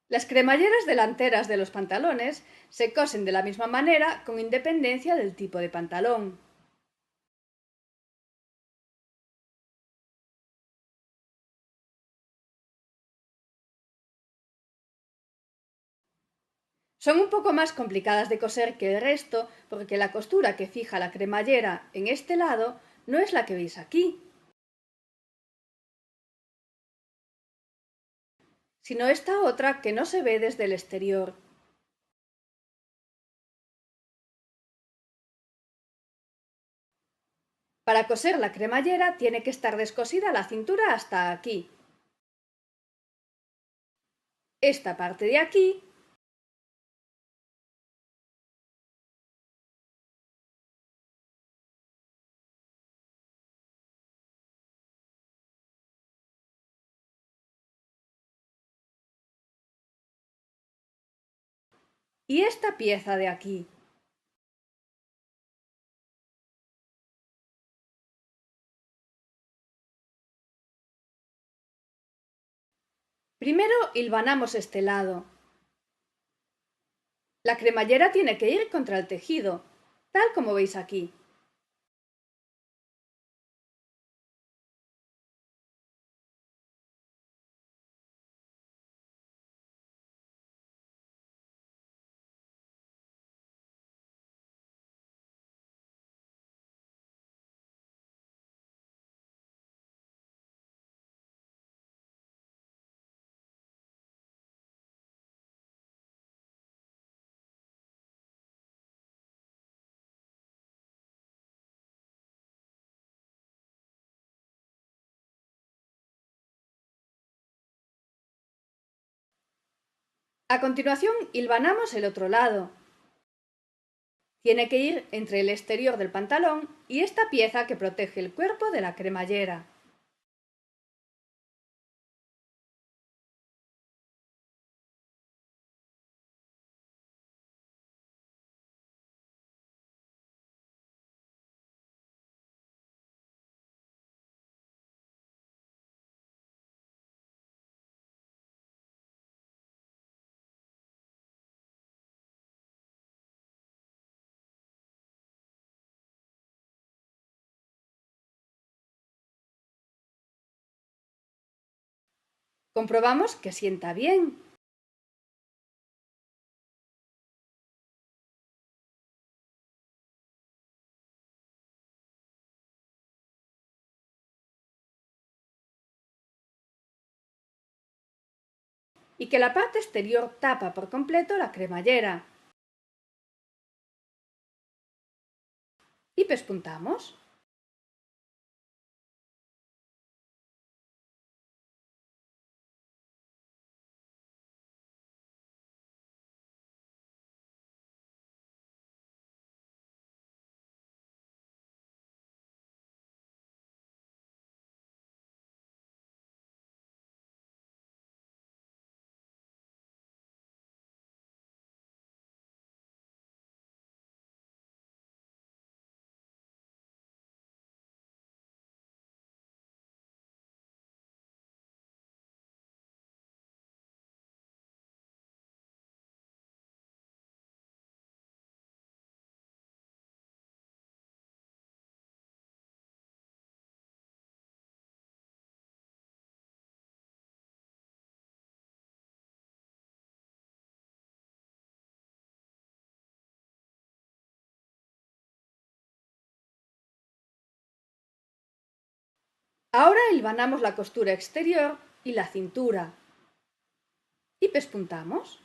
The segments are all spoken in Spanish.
Las cremalleras delanteras de los pantalones se cosen de la misma manera con independencia del tipo de pantalón. Son un poco más complicadas de coser que el resto porque la costura que fija la cremallera en este lado no es la que veis aquí, sino esta otra que no se ve desde el exterior. Para coser la cremallera tiene que estar descosida la cintura hasta aquí. Esta parte de aquí y esta pieza de aquí. Primero hilvanamos este lado. La cremallera tiene que ir contra el tejido, tal como veis aquí. A continuación hilvanamos el otro lado. Tiene que ir entre el exterior del pantalón y esta pieza que protege el cuerpo de la cremallera. Comprobamos que sienta bien. Y que la parte exterior tapa por completo la cremallera. Y pespuntamos. Ahora hilvanamos la costura exterior y la cintura. Y pespuntamos.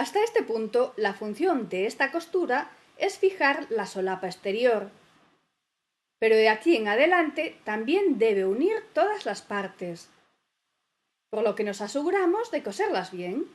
Hasta este punto, la función de esta costura es fijar la solapa exterior, pero de aquí en adelante también debe unir todas las partes, por lo que nos aseguramos de coserlas bien.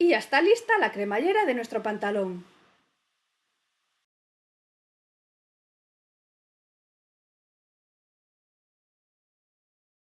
Y ya está lista la cremallera de nuestro pantalón.